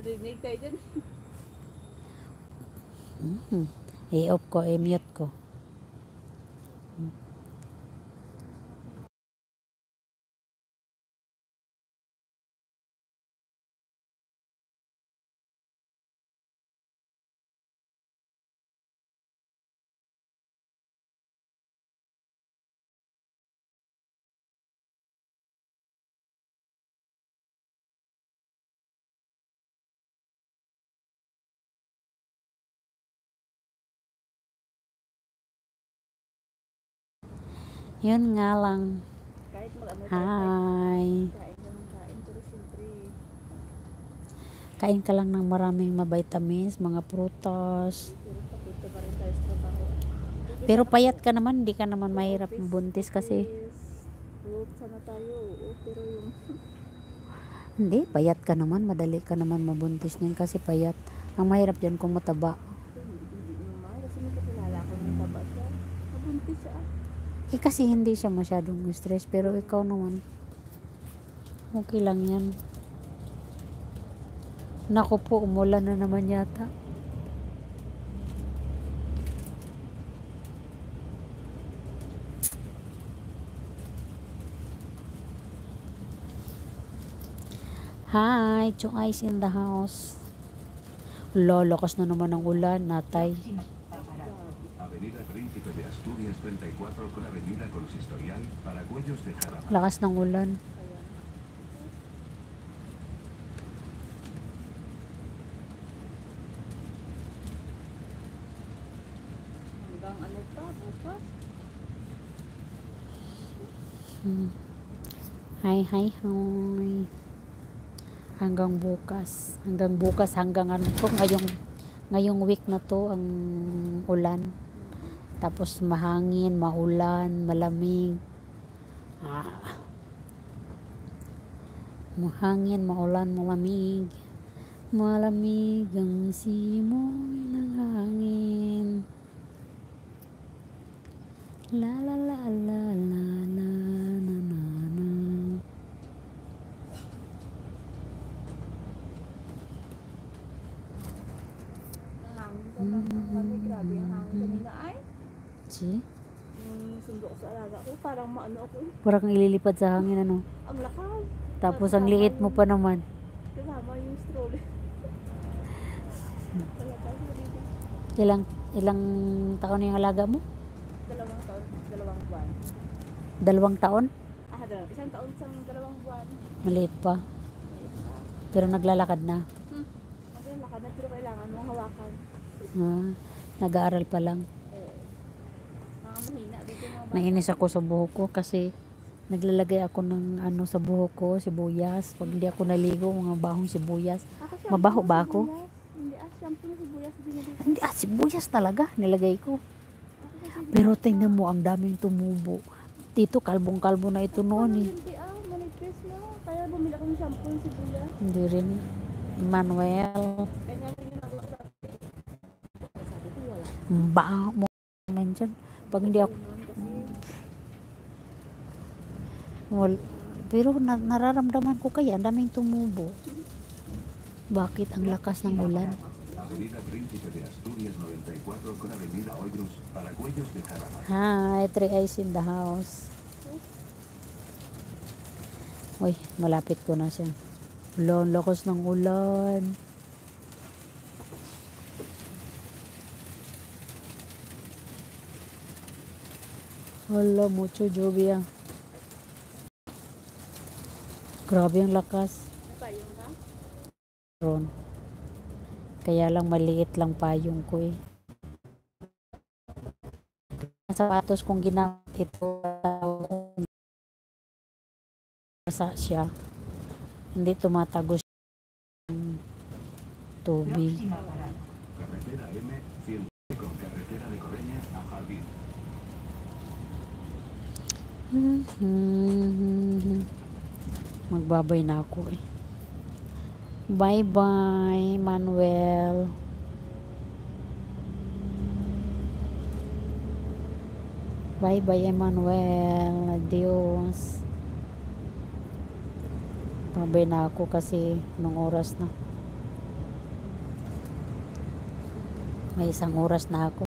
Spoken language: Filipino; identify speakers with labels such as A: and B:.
A: narinig tayo dyan.
B: I-off ko, i-mute ko. Yun nga lang.
A: Kahit mag-ano tayo,
B: Hi.
A: kain naman kain. Pero siyempre,
B: Kain ka lang ng maraming vitamins, mga prutas.
A: pero pakita pa rin tayo sa trabaho.
B: Pero payat ka naman, hindi ka naman mahirap buntis kasi.
A: Group sana tayo, oo. Pero yung
B: Hindi, payat ka naman, madali ka naman mabuntis niyan kasi payat. Ang mahirap yan kung mataba.
A: hindi naman. Kasi may kakilala ko ng taba siya. Nabuntis siya.
B: Kasi hindi siya masyadong stress, pero ikaw naman, okay lang yan. Naku po, umulan na naman yata. Hi, Chung Ice in the house. Lalakas na naman ang ulan, natay.
C: Avenida Príncipe de Asturias 34 con Avenida Consistorial, Paracuellos de Jarama.
B: Lakas ng ulan.
A: Hanggang ano pa, bukas.
B: Hi, hi, hi. Hanggang bukas, hanggang ano to, ngayong week na to, ang ulan. Tapos mahangin, maulan, malamig. Mahangin, maulan, malamig. Malamig ang simoy ng hangin. La la la la la la na na na.
A: Hangin kami, grabe ang hangin kanina ay.
B: See?
A: Yung sundo ko sa alaga ko, parang maano ako eh.
B: Parang ililipad sa hangin, ano?
A: Ang lakas.
B: Tapos ang liit mo pa naman.
A: Kasama yung stroller. Talakas mo dito.
B: Ilang taon na yung alaga mo?
A: 2 taon, 2 buwan.
B: 2 taon?
A: Isang taon sa 2 buwan.
B: Maliit pa. Pero naglalakad na.
A: Maglalakad na, pero kailangan mong hawakan.
B: Nag-aaral pa lang.
A: Mga mahina dito mga bata.
B: Nainis ako sa buhok ko kasi naglalagay ako ng ano sa buhok ko, sibuyas. Pag hindi ako naligo, mga bahong sibuyas. Mabaho ba ako?
A: Hindi, shampoo na sibuyas.
B: Hindi, sibuyas talaga nilagay ko. Pero tingnan mo, ang daming tumubo. Dito, kalbong-kalbo na ito noon eh.
A: Hindi, manipis na. Kaya bumili ako ng shampoo ng sibuyas.
B: Hindi rin. Manuel.
A: Kanya rin yung nag-usap. Sabi ko, wala.
B: Baho mo naman dyan. Pag hindi ako... Pero nararamdaman ko kaya ang daming tumubo. Bakit ang lakas ng ulan?
C: Avenida Príncipe de Asturias 94 con Avenida Oigrus, Paracuellos de Jarama.
B: Hi, 3 eyes in the house. Uy, malapit ko na siya. Ulan, lakas ng ulan. Hala, mucho lluvia. Grabe ang lakas.
A: Napayong ka?
B: Ron. Kaya lang maliit lang payong ko eh. Ang sapatos kong ginamit ito basa siya. Hindi tumatagos yung tubig.
C: Carretera M100 con carretera de Coreña a Jardín.
B: Magbabay na ako eh. Bye bye, Manuel. Bye bye, Emmanuel. Adios. Babay na ako kasi nung oras na. May isang oras na ako.